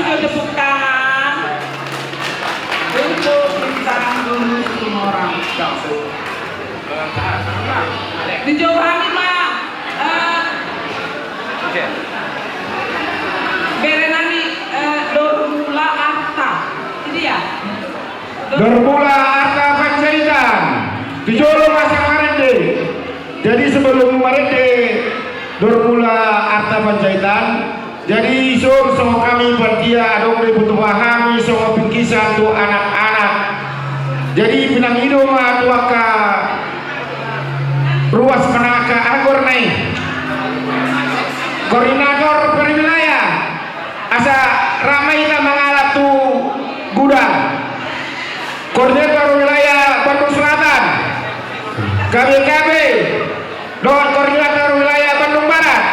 juga tepuk tangan untuk bintang dulu semua orang. Dijauh kami mah berenani Dormula Arta, ini ya? Dormula Arta Panjaitan Dijolo Masang Marende. Jadi sebelum Marende Dormula Arta Panjaitan, jadi sur sama kami bertia dong butuh pahami sama bingkisan tuh anak-anak. Jadi pinang hidung tuaka ruas menaka agor naik koordinator perwilayah asa ramai kita mengalap tuh gudang koordinator wilayah Bandung Selatan KBKB dan koordinator wilayah Bandung Barat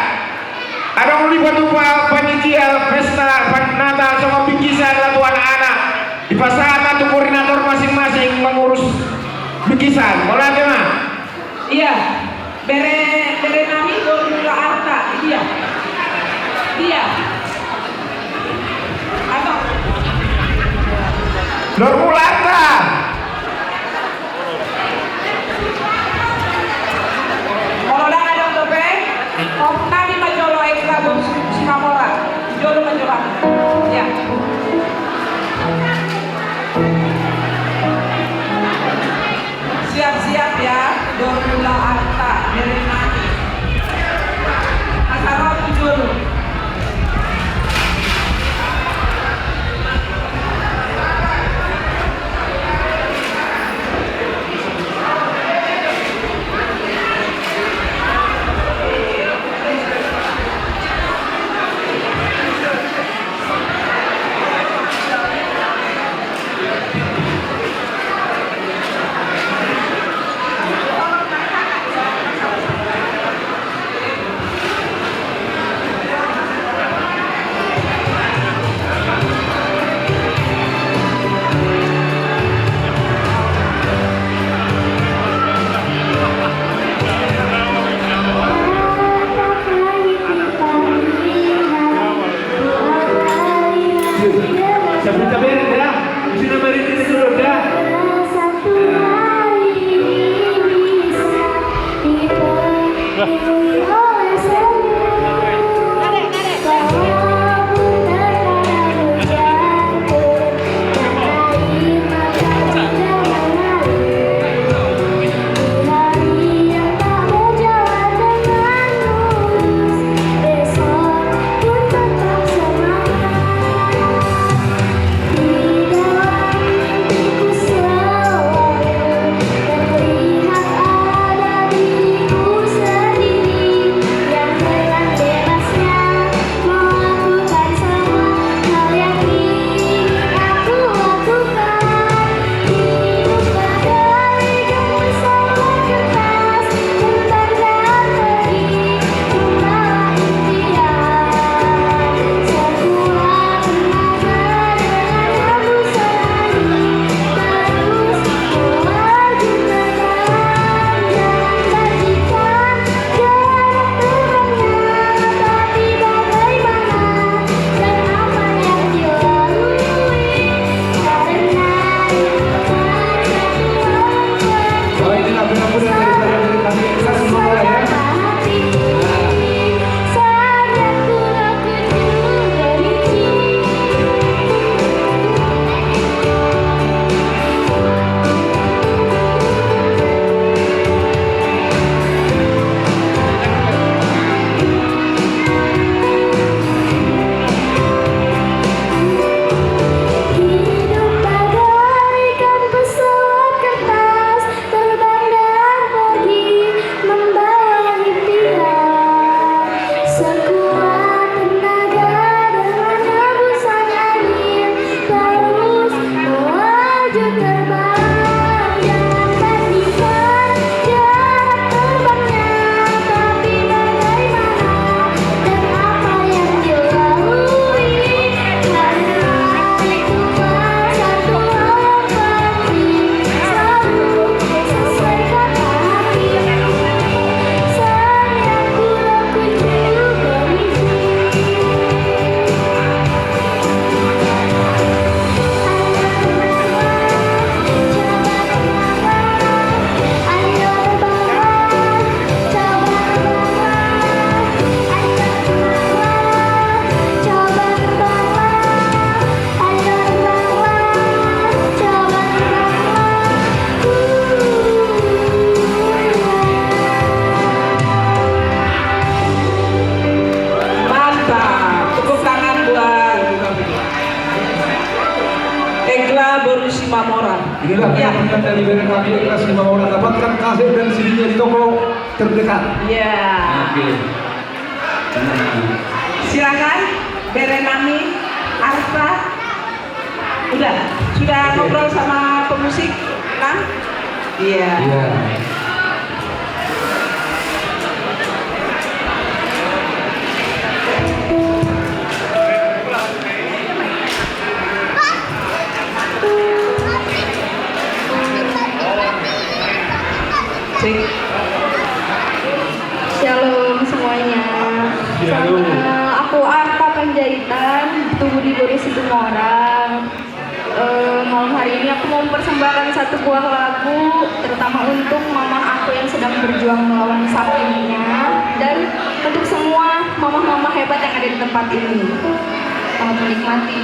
ada melibat panitia pesta Natal sama bingkisan latu anak-anak di pasangan tuh koordinator masing-masing mengurus bingkisan. Boleh aja mah? Iya, bere nami Dormula Arta, iya. Iya. Atau Dormula Arta. kalau dah ada tope, om nami majolo ekstra bom Simamora, jolo majolo. Ya. Siap-siap ya, Dormula Arta, bere nami. Asal jolo. Simamora. Inilah Ya. penampilan dari band kami Ikhlas Simamora. Dapatkan kaset dan CD-nya di toko terdekat. Ya. Oke. Silakan Berenami, Arfa. Sudah ngobrol sama pemusik, kan? Iya. Iya. Cek. Shalom semuanya. Shalom. Aku Arta Panjaitan, tunggu di Boris Situmorang. Malam hari ini aku mau mempersembahkan satu buah lagu, terutama untuk mama aku yang sedang berjuang melawan sakitnya, dan untuk semua mama-mama hebat yang ada di tempat ini. Selamat menikmati.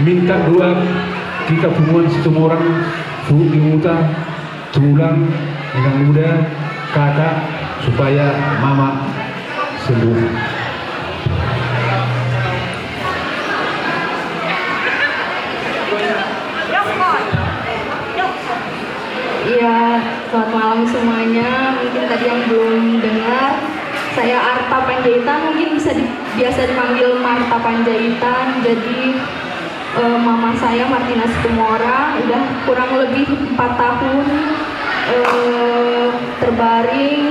minta doa kita semua semua orang suruh dimuta tulang dengan muda kakak supaya mama sembuh. Iya, selamat malam semuanya. Mungkin tadi yang belum dengar, saya Arta Panjaitan, mungkin biasa dipanggil Marta Panjaitan. Jadi mama saya Martina Situmorang udah kurang lebih 4 tahun terbaring,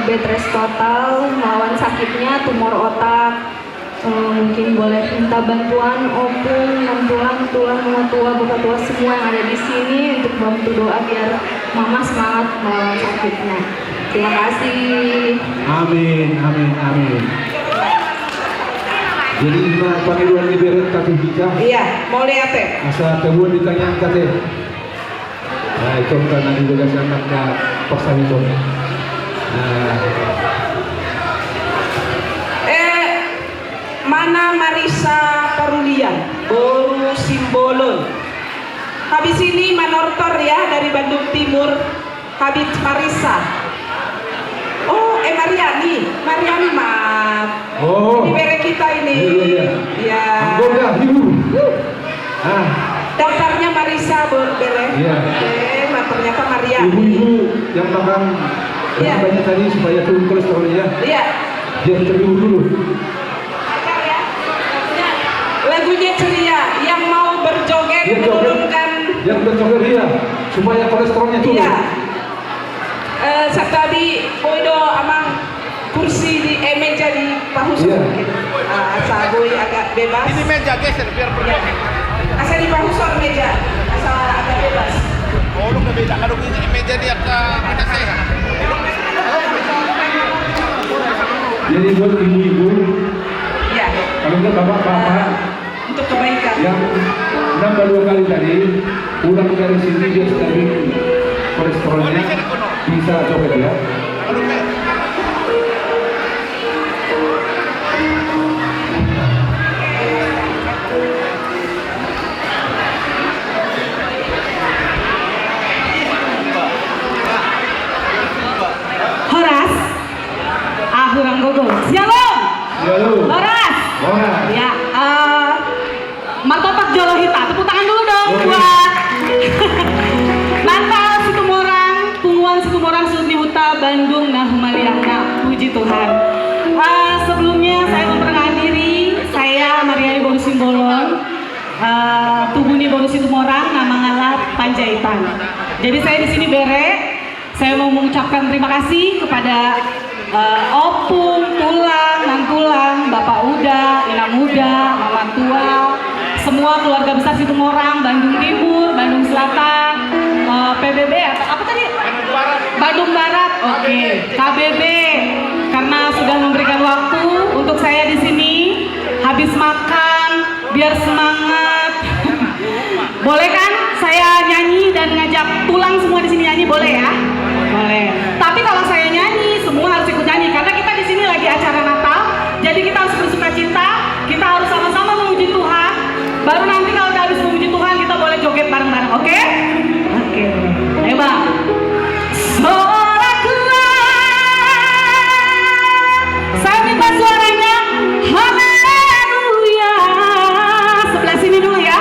bed rest total melawan sakitnya tumor otak. Mungkin boleh minta bantuan opung, tulang, mama tua, bapak tua semua yang ada di sini untuk bantu doa biar mama semangat melawan sakitnya. Terima kasih. Amin, amin, amin. Jadi panggilan liberet kaki kita. Iya, mau lihat teh. Asa kebuan ditanya kate. Nah itu karena juga sangatnya paksa itu. Mana Marisa Parulian, Boru Simbolon. Habis ini Manortor ya dari Bandung Timur. Habis Marisa. Oh, Mariani maaf. Oh. Di bere kita ini. Iya. Iya. Anggota ibu. Daftarnya Marisa bere. Iya. Ternyata Mariani. Ibu-ibu yang makan Iya. banyak tadi supaya turun kolesterolnya. Iya. Dia terlebih dulu. Lagunya ceria, yang mau berjoget Dia joget. menurunkan. Yang berjoget dia supaya kolesterolnya turun. Iya. Sekali boydo amang kursi di meja di pahus Iya. mungkin. Saboy agak bebas. Ini meja geser biar Ya. Asal di pahus meja, asal agak bebas. Oh, lu beda. Kalau ini meja dia ke mana saya? Jadi buat ibu-ibu, Ya, kalau enggak bapak-bapak untuk kebaikan. yang nambah 2 kali tadi pulang dari sini dia stabil kolesterolnya bisa coba ya. Horas, ahurang gogo. Shalom. Halo. Horas. Horas. Ya, martopak jolo hita. Tepuk tangan dulu dong Oke. buat Nantal Situmorang, Punguan Situmorang Sudni Huta Bandung Nahumaliana. Puji Tuhan. Sebelumnya saya memperkenalkan diri, saya Mariani Boru Simbolon, Tubuni Boru Situmorang, nama ngalat Panjaitan. Jadi saya di sini bere. Saya mau mengucapkan terima kasih kepada opung, tulang, nantulang, bapak Uda, ina muda, mama tua, semua keluarga besar Situmorang, Bandung Timur, Bandung Selatan, PBB atau apa tadi? Bandung Barat, oke, KBB, karena sudah memberikan waktu untuk saya di sini. Habis makan, biar semangat. Boleh kan? Saya nyanyi dan ngajak tulang semua di sini nyanyi, boleh ya? Boleh. Tapi kalau saya nyanyi, semua harus ikut nyanyi karena kita di sini lagi acara Natal. Jadi kita harus bersukacita, kita harus sama-sama memuji Tuhan. Baru nanti kalau udah habis memuji Tuhan, kita boleh joget bareng-bareng, oke? Oke. Ayo, Bang. Saya minta suaranya. Haleluya. Sebelah sini dulu ya.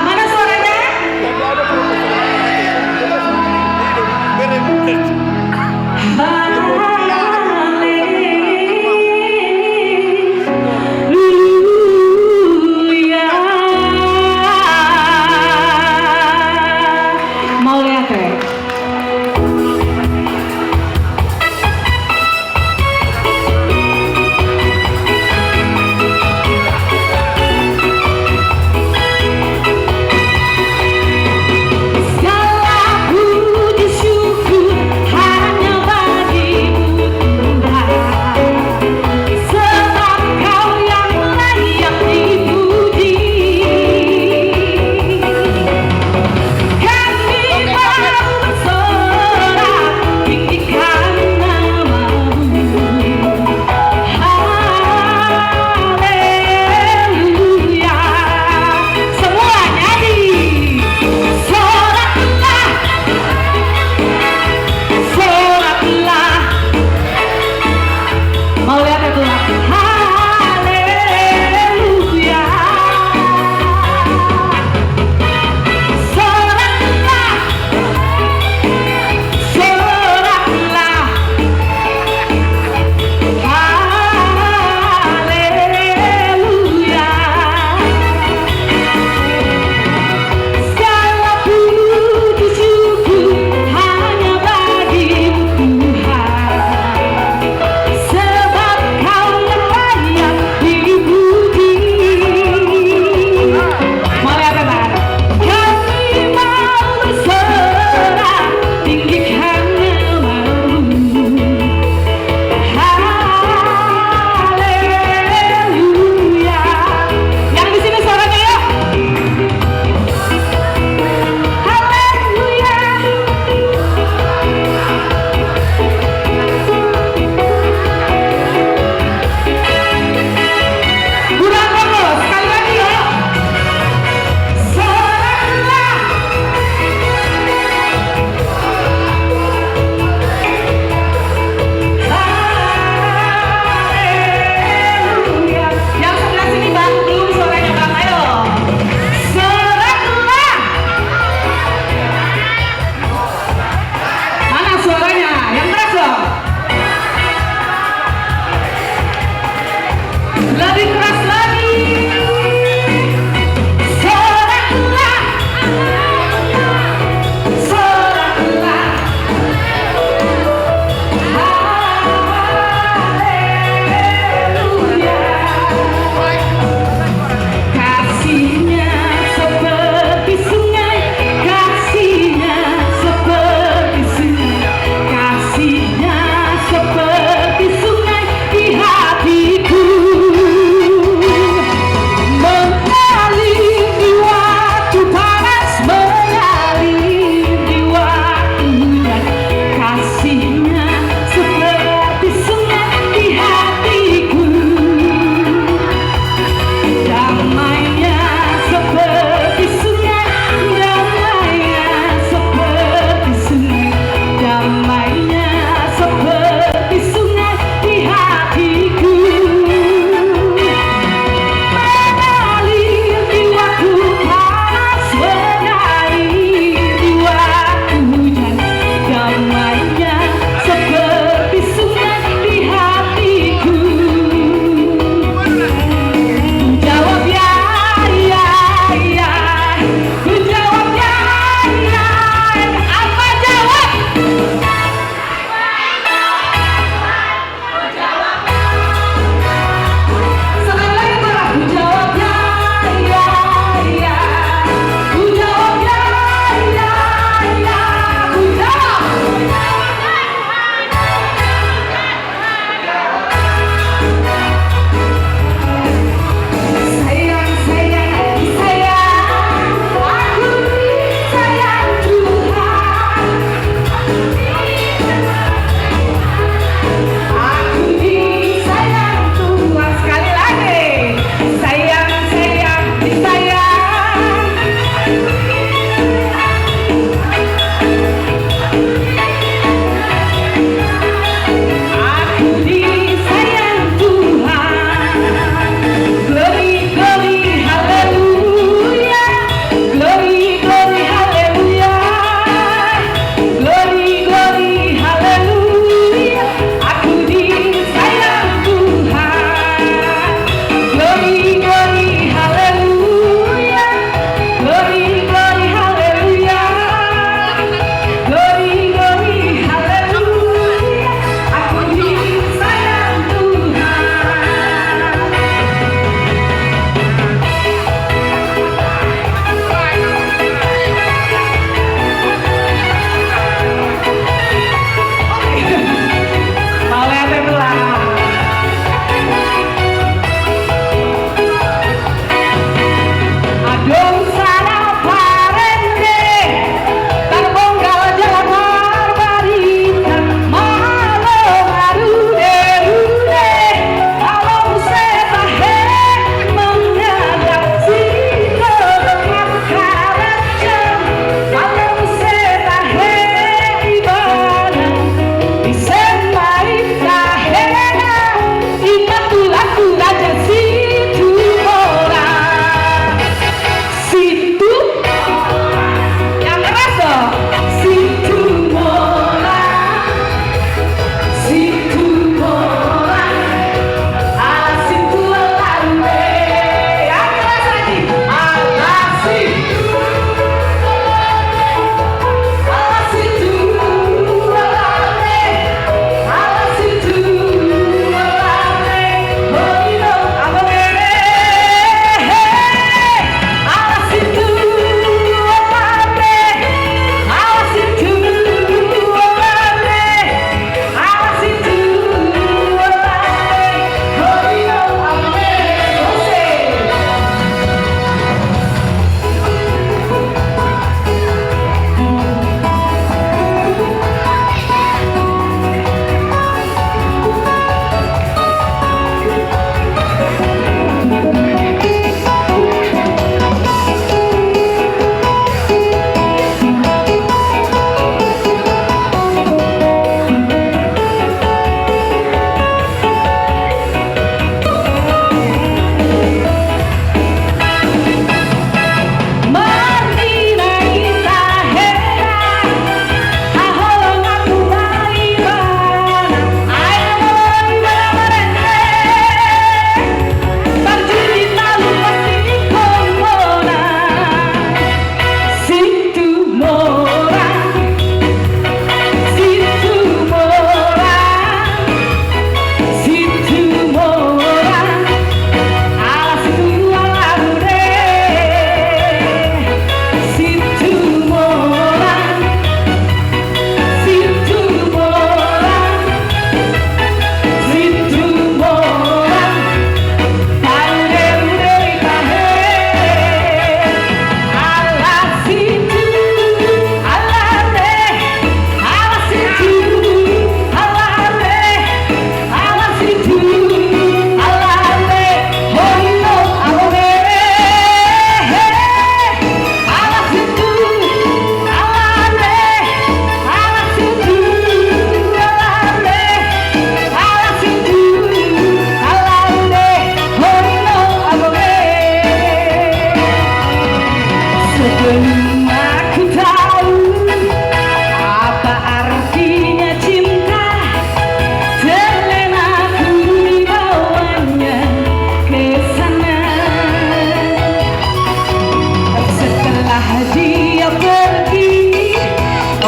Mana suaranya? Haleluya.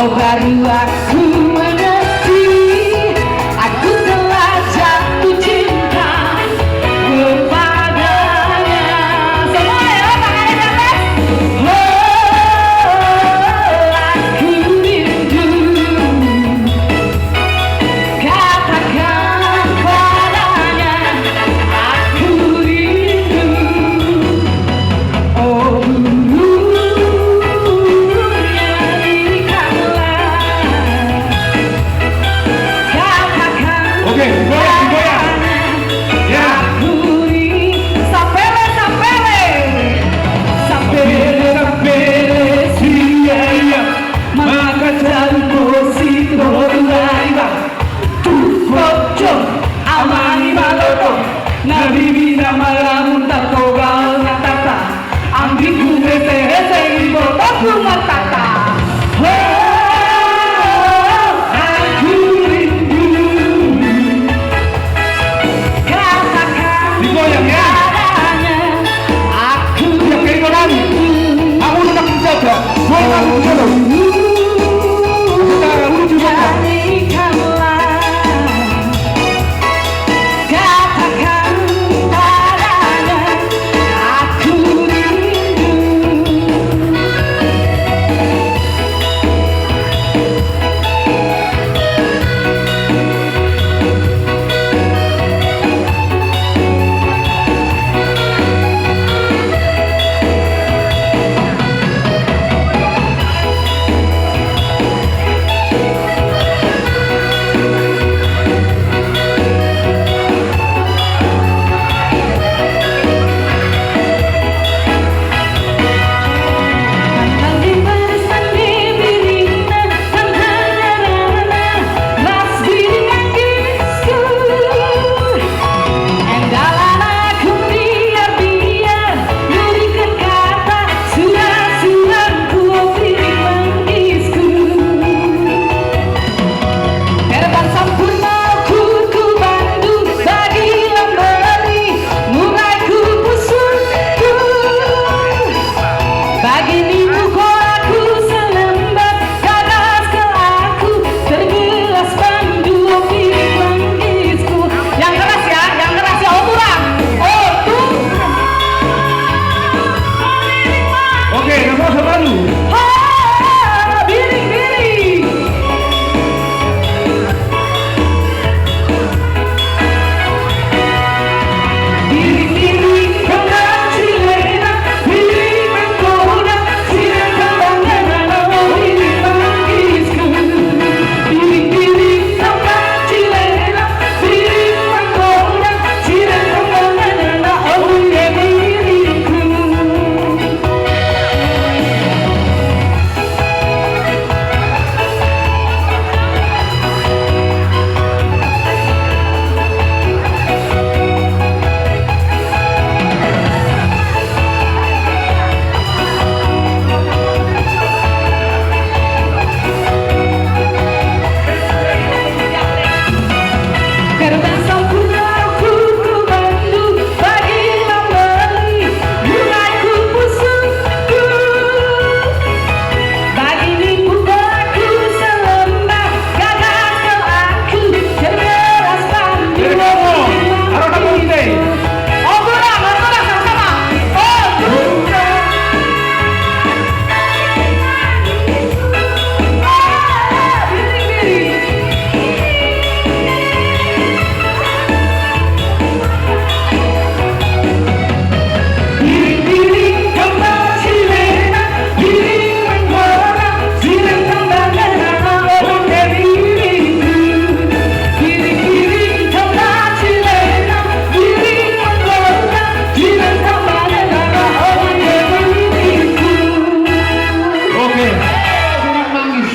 Oh baru aku mengerti, aku telah jatuh cinta kepadanya. Semua ya tangannya di atas. Oh aku rindu, katakan padanya aku rindu. Oh Oke, digoyang. Ya. Sapele, sia, maka jalan musik berlariba. Tukoco, amani maloto, nabibina malamun takogal natata. Ambiku hese ibo toku matata. Aku rindu. Digoyang ya. Yang kayak gimana? Aku udah menjaga. Gue nggak menjaga. Kita lucu banget. Katakan padanya aku rindu.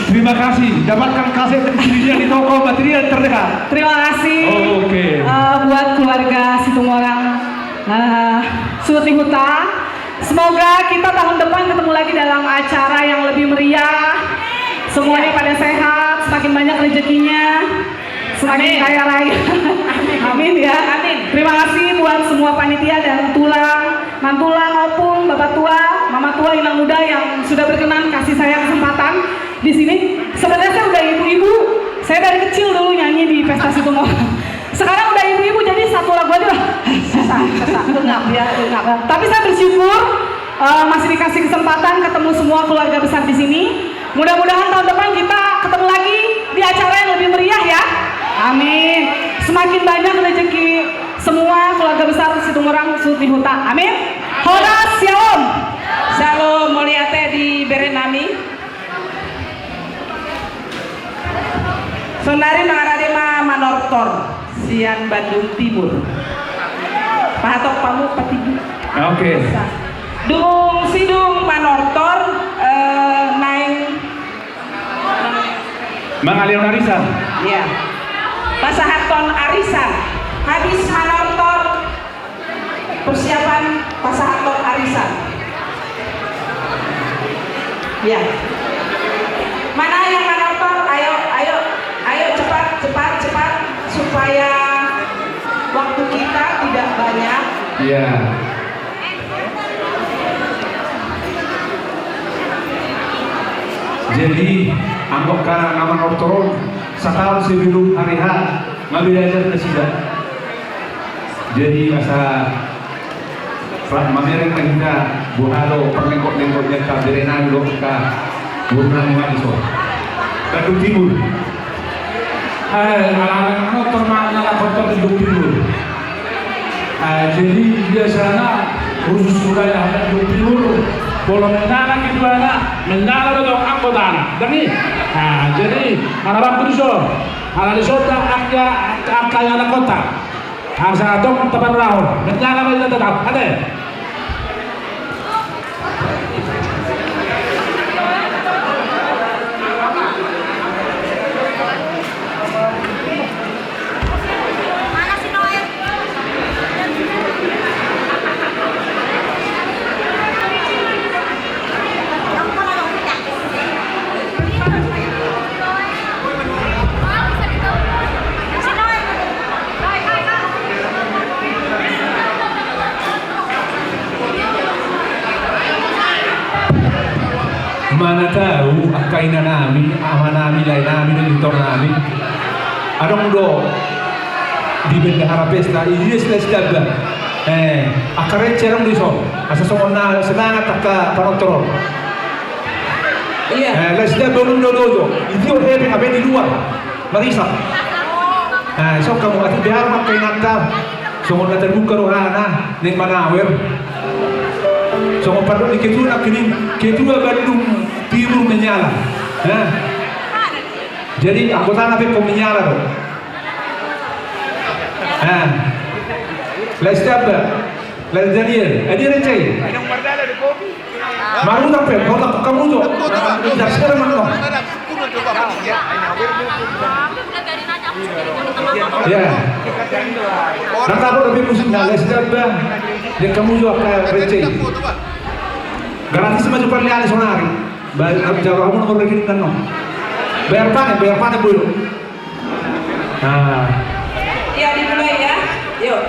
Terima kasih. Dapatkan kaset CD-nya di toko material terdekat. Terima kasih Oke. buat keluarga Situmorang Suti Huta. Semoga kita tahun depan ketemu lagi dalam acara yang lebih meriah. Semuanya pada sehat, semakin banyak rezekinya, semakin kaya raya. Amin ya. Amin. Terima kasih buat semua panitia dan tulang, mantulang maupun bapak tua, mama tua, inang muda yang sudah berkenan kasih saya kesempatan di sini. Sebenarnya saya udah ibu-ibu. Saya dari kecil dulu nyanyi di pesta situ orang. Sekarang udah ibu-ibu, jadi satu lagu aja lah. Enggak ya, enggak. Tapi saya bersyukur masih dikasih kesempatan ketemu semua keluarga besar di sini. Mudah-mudahan tahun depan kita ketemu lagi di acara yang lebih meriah ya. Amin. Semakin banyak rezeki semua keluarga besar Situmorang Sud ni Huta. Amin. Horas Shalom. Shalom mulia teh di Berenami. Sonari mengarade Manortor, Sian Bandung Timur. Pahatok pamu patibu. Oke. Dung sidung Manortor naing Mangalion arisan. ya. Pasahaton arisan. Habis Manortor persiapan pasahaton arisan. Ya. Mana yang Manortor? Ayo cepat supaya waktu kita tidak banyak. Iya. Jadi anggap karena nama Nortoron setahun sebelum hari H ngambil ajar ke sida. Jadi masa mamereng kita buhalo pernengkot-nengkotnya ka berenan lo ka bunang iso. Bandung Timur. Anak-anak motor mana kotor di Bandung Timur. Jadi biasanya khusus wilayah Bandung Timur kalau mendarat itu anak mendarat itu anggota jadi anak di sota angkanya anak kota asa dong tempat rawon mendarat itu tetap ada. Mana tahu akaina namin, ama namin, lain namin, editor namin. Anong do di bendahara pesta, ini sudah akaret cerong diso, asa songon na senangat taka panotoro. Iya. Sudah belum do, itu orang yang di luar, marisa. So kamu ati biar makai nakam, songon na terbuka rohana, neng manawer. So pardon di ketuna kini ketua Bandung Timur menyala. Jadi anggota nabi kau menyala dong. Lestaba, Daniel, dia receh. Maru sampai kau tak kamu tu. Dah sekarang mana? Ya. Nak tahu lebih musimnya Lestaba. Dia kamu juga receh. Gratis maju perlihat sonari. Bayar jawab kamu nomor rekening kan no. Bayar panen dulu. Ya dimulai ya. Yuk.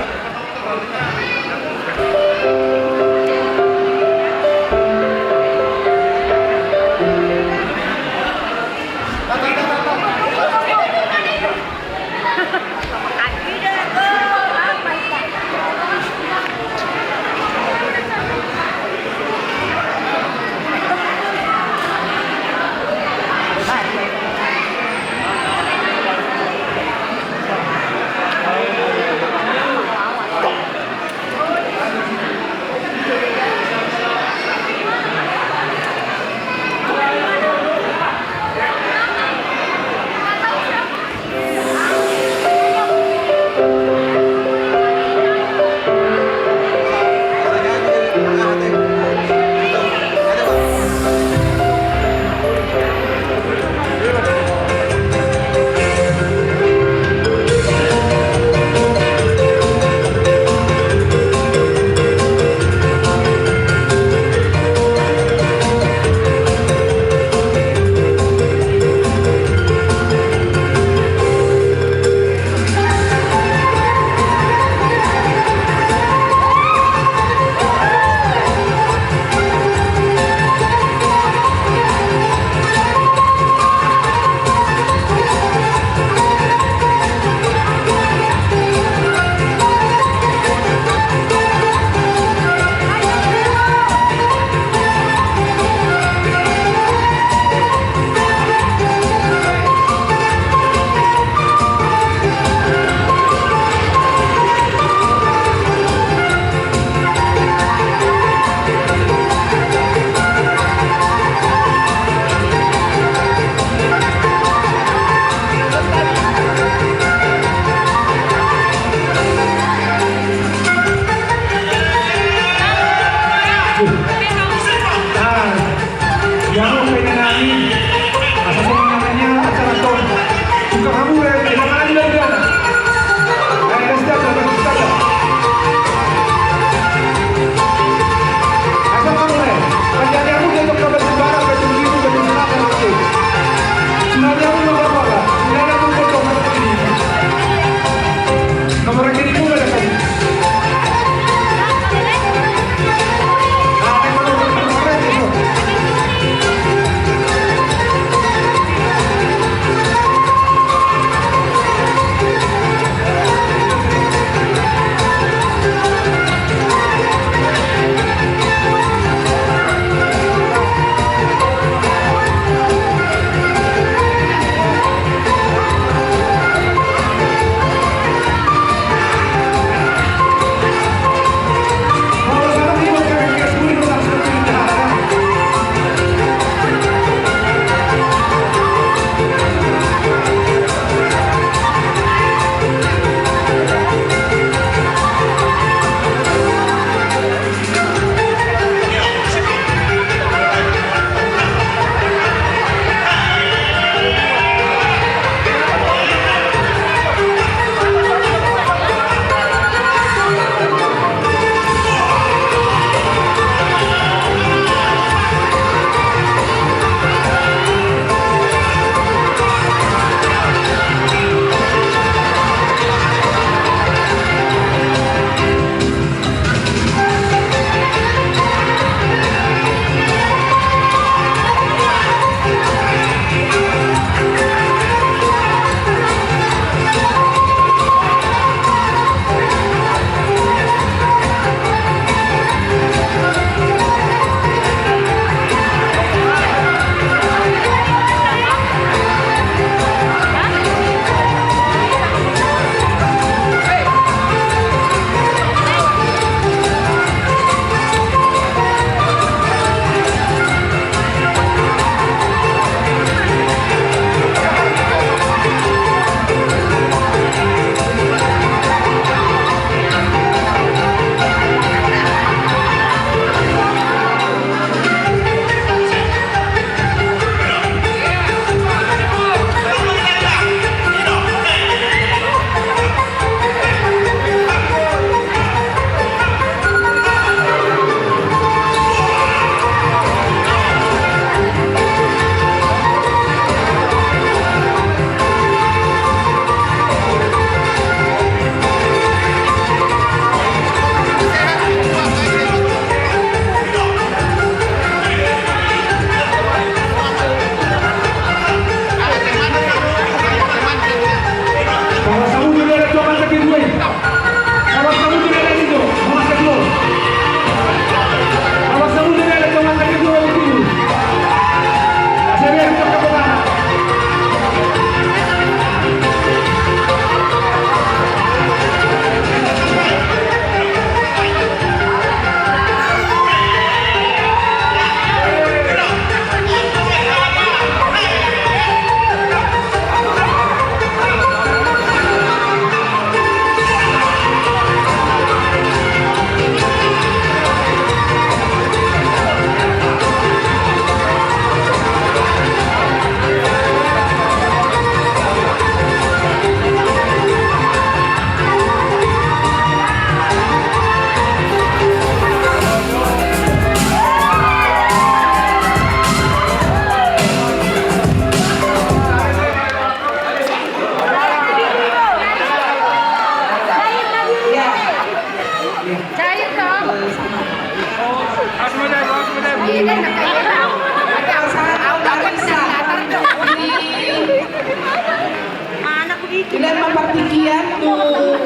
Kalian mempertikian tuh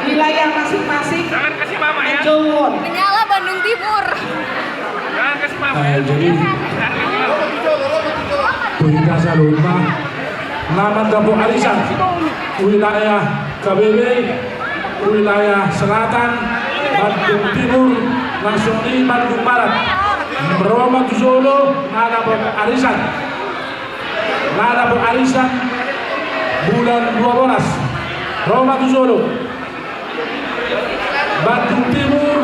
wilayah masing-masing. Jangan kasih mama ya. Jun. Menyala Bandung Timur. Jangan kasih mama. Jadi berita salutma nama Kampung Arisan wilayah KBB wilayah Selatan Bandung Timur langsung di Bandung Barat Roma Solo nada Arisan bulan 12 Roma Solo Bandung Timur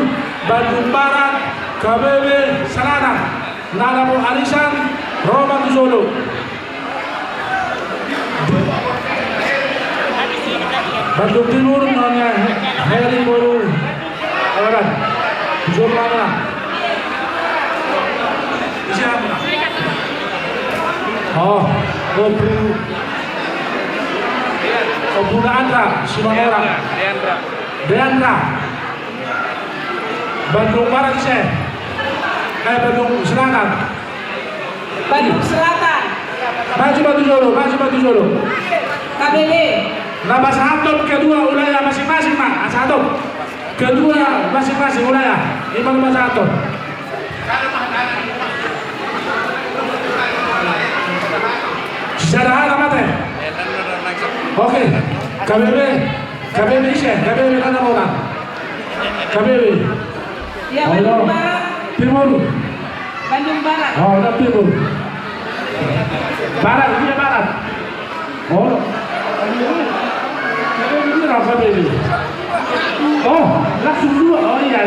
Bandung Barat KBB Selatan nada Arisan Roma Solo Bandung Timur namanya Heri Boru Awaran Solo mana siapa Obuna Andra Simanora Deandra Bandung Barat Bandung Selatan Bandung Selatan. Maju Batu Solo KBB. Nama satu kedua wilayah masing-masing mak satu kedua masing-masing wilayah Imam satu secara apa teh oke KBB ada orang KBB Ya Bandung Barat. Timur Bandung Barat. oh ada Timur Barat dia Barat oh KBB oh langsung dua oh iya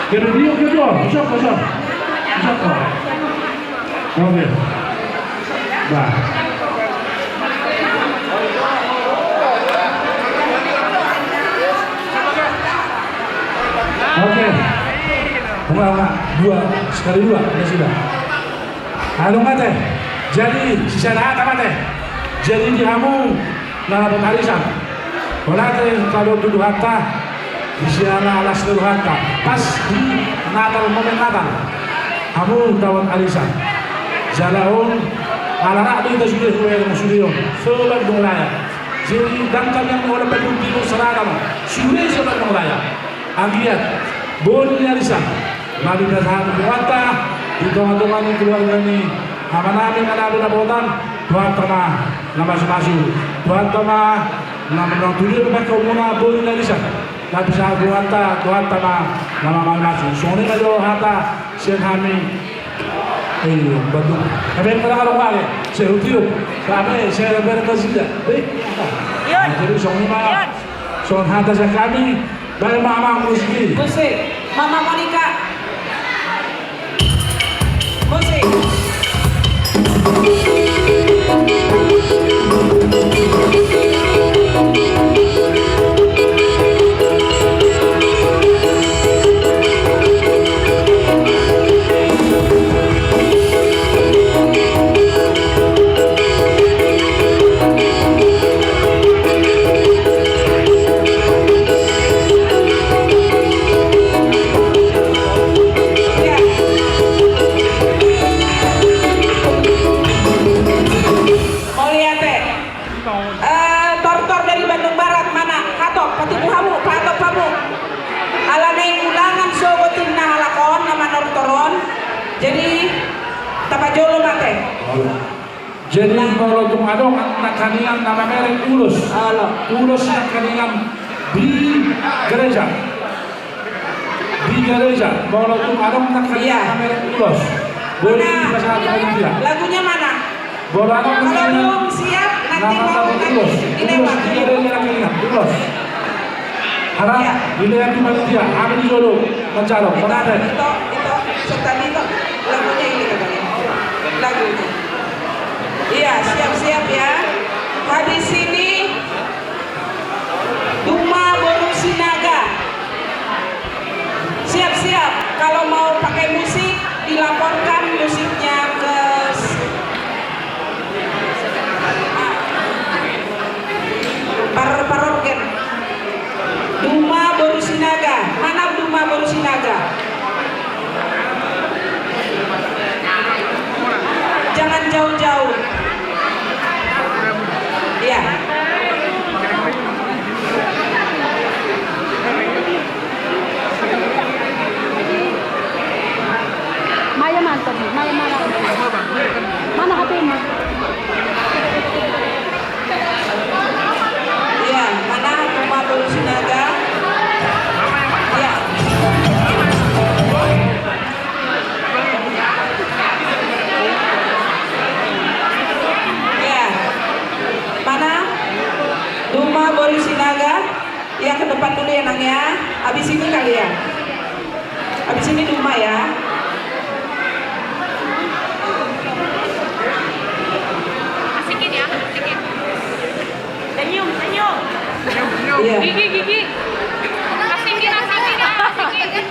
dua kedua siapa oke bah oke enggak dua sekali dua ya sudah anu mate jadi sisa apa teh jadi dihamu nana Arisan kalau tuduh harta disiara alas tuduh harta pas di Natal momen Natal kamu kawan Arisan jalaun ala itu sudah yang sudah sobat mulai jadi damkar yang oleh Bandung Timur Selatan sudah sobat mulai agiat boleh Arisan mari datang kuota di tengah-tengah ini keluarga ini nama-nama ada botan Tuhan Tama nama masuk Tuhan Tama nama tulis mereka umumnya boleh Arisan tapi saya buata Tuhan Tama nama masuk soalnya kalau harta senhami betul tapi kalau kali saya utiup kami saya berkasih jadi soalnya soal harta saya kami dari mama musik Mama Monica. Musik. Tortor dari Bandung Barat mana? Hatok, patipu hamu, patok pamu. Ala neng ulangan sogotin na halakon nama nortoron. Jadi tapajolo mate. Jadi kalau tung adong nakanian nama merek ulus nakanian di gereja. Kalau tung adong nakanian nama merek ulus. Boleh dipasang dia. Lagunya mana? Kalau belum siap nanti mau dilewat. Ulus. Harap dilihat di mana dia. Ambil dulu mencalon. Itu tadi itu lagunya ini katanya. Lagunya. Iya, siap-siap ya. Habis ini Duma Boru Sinaga. Siap-siap. Kalau mau pakai musik dilaporkan musiknya ke Bunga Boru Sinaga, yang ke depan dulu ya Nang ya. Habis ini kali ya. Habis ini Duma ya. Asikin ya, asikin. Senyum, senyum. Iya. Gigi, gigi. Asikin, asikin, asikin.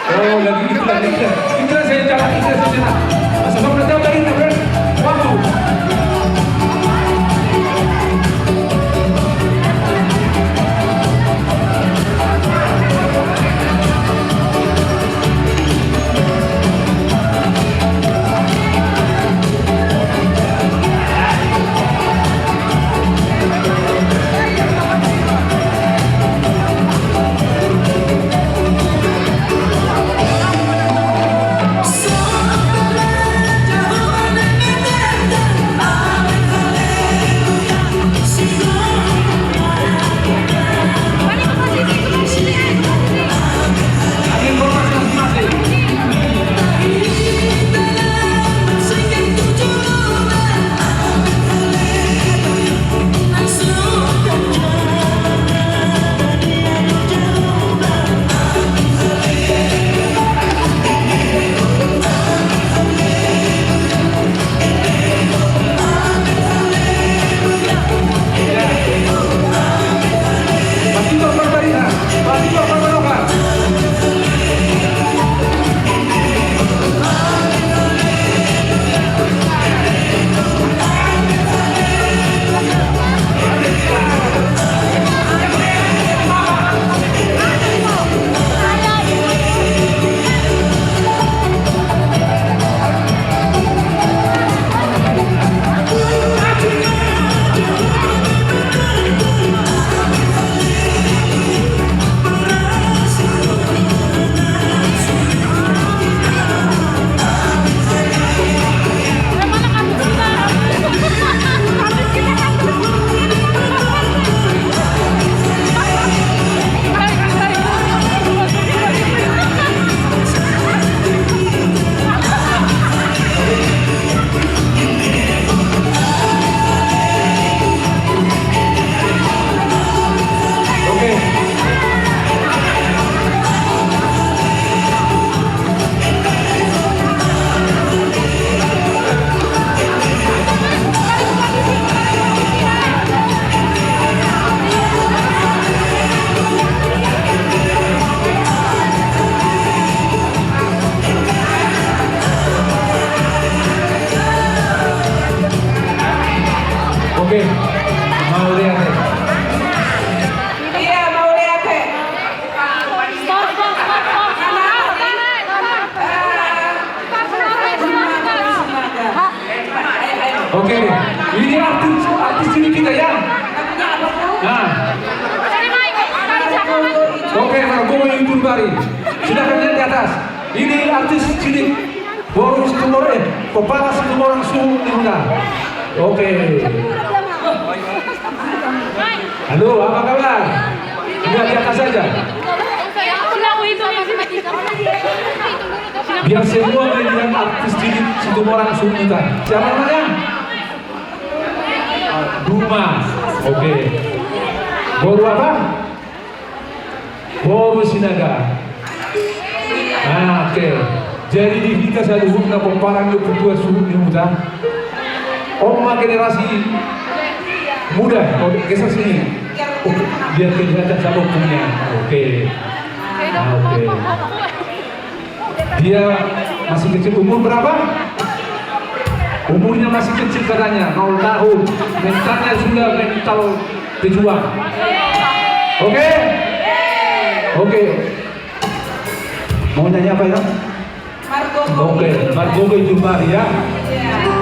Oh, lagi itu lagi itu. Itu saya jalan itu sana. Masa kamu tahu lagi tak ber? Waktu. So Oke, ini artis cilik kita ya. Lagunya apa Bu? Nah, Sini Mai, kali siapa Mai? oke, Margowo itu Bari. Silakan lihat di atas. Ini artis cilik. Baru Situmorang, kepala Situmorang Suhu Lingga. Oke. Mai, Halo, apa kabar? Sudah di atas saja. lagu itu ya. Biar semua melihat artis cilik Situmorang Suhu Lingga. Siapa namanya? Duma. Oke. Baru apa? Baru Sinaga. Ah, oke. Jadi di kita saya hubungan pemparan itu ketua suhu di muda. Oma generasi muda, oh geser sini. Oh, biar kelihatan sama punya. Oke. Nah, oke. Dia masih kecil, umur berapa? Umurnya masih kecil katanya, 0 tahun. Mentalnya sudah mental pejuang. Oke? Oke. Mau nyanyi apa ya? Margowo. Oke, Margowo itu Bari ya. Iya.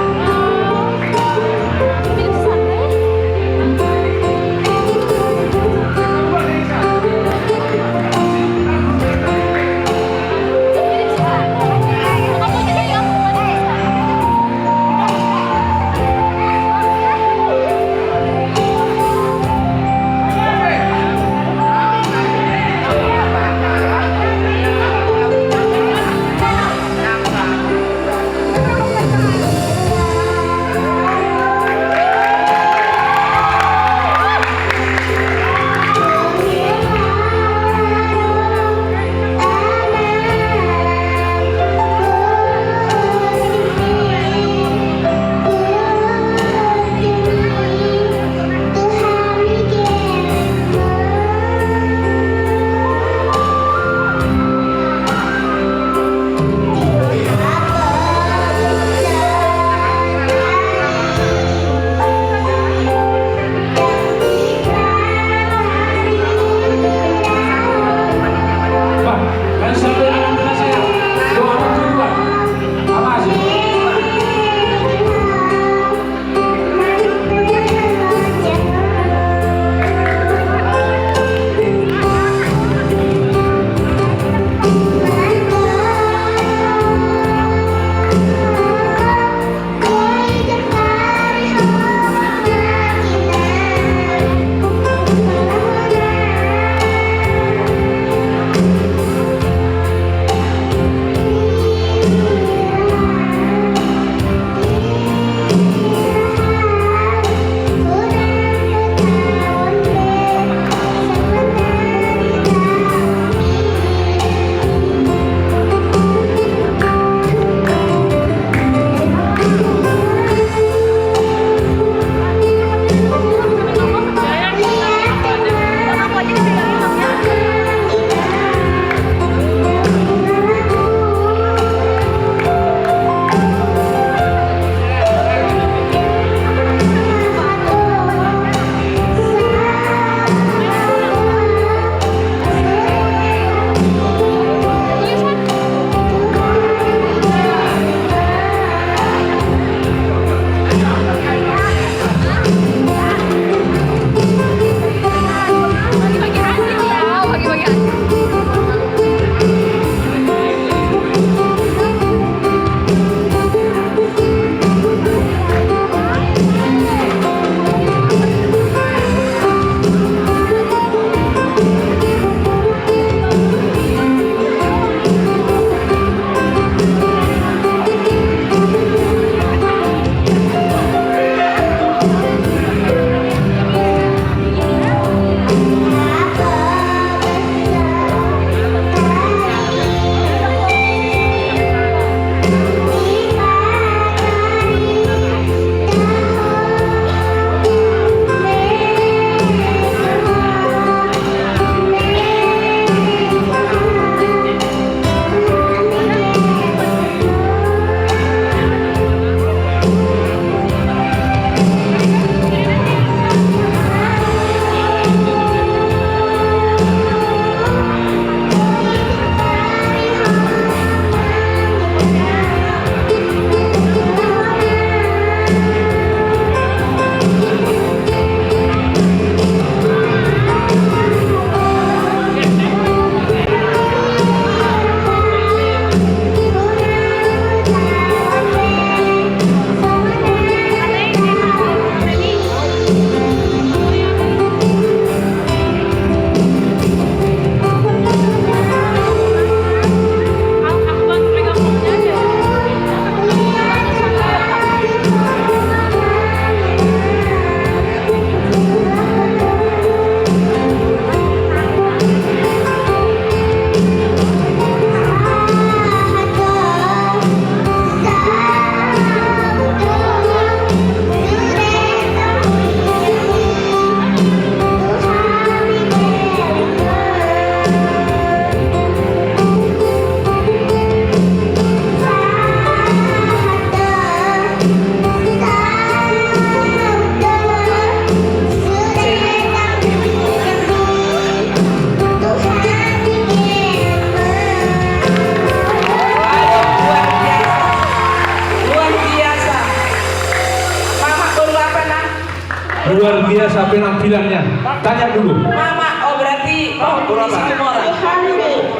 luar biasa penampilannya. Tanya dulu. Mama, oh berarti Bobby Situmorang.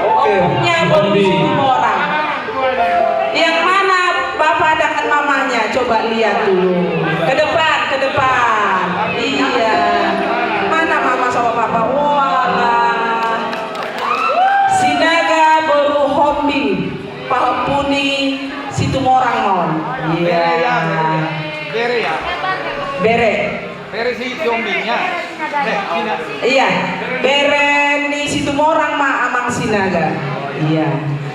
Oke, Omnya Bobby Bobby. Situmorang. Yang mana bapak dengan mamanya? Coba lihat dulu. Ke depan, ke depan. Iya. Mana mama sama papa? Walah. Sinaga Boru Hombi, Pahapuni Situmorang mon. Iya. Bere ya. Bere. Bere si zombinya. Iya, Bereni Situmorang ma amang Sinaga. Iya.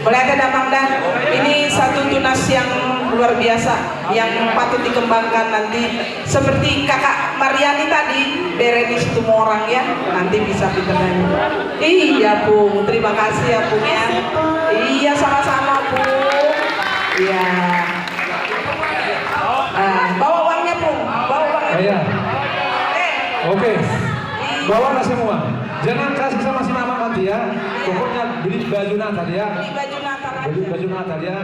Melihat damang dah. Ini satu tunas yang luar biasa yang patut dikembangkan nanti. Seperti kakak Mariani tadi, Bereni Situmorang ya. Nanti bisa pinter nyanyi. Iya, Pung. Terima kasih ya, Pung ya. Iya, sama-sama, Pung. Iya. Bawa uangnya, Pung. Bawa uangnya. Iya. Oke. Iya. Bawalah semua. Jangan kasih sama si mama nanti ya. Pokoknya beli baju Natal ya. Beli baju Natal aja. Baju Natal ya.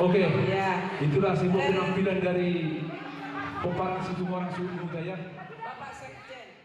Oke. Iya. Itulah sebuah penampilan dari Peparang Situmorang Suku Muda ya. Bapak Sekjen.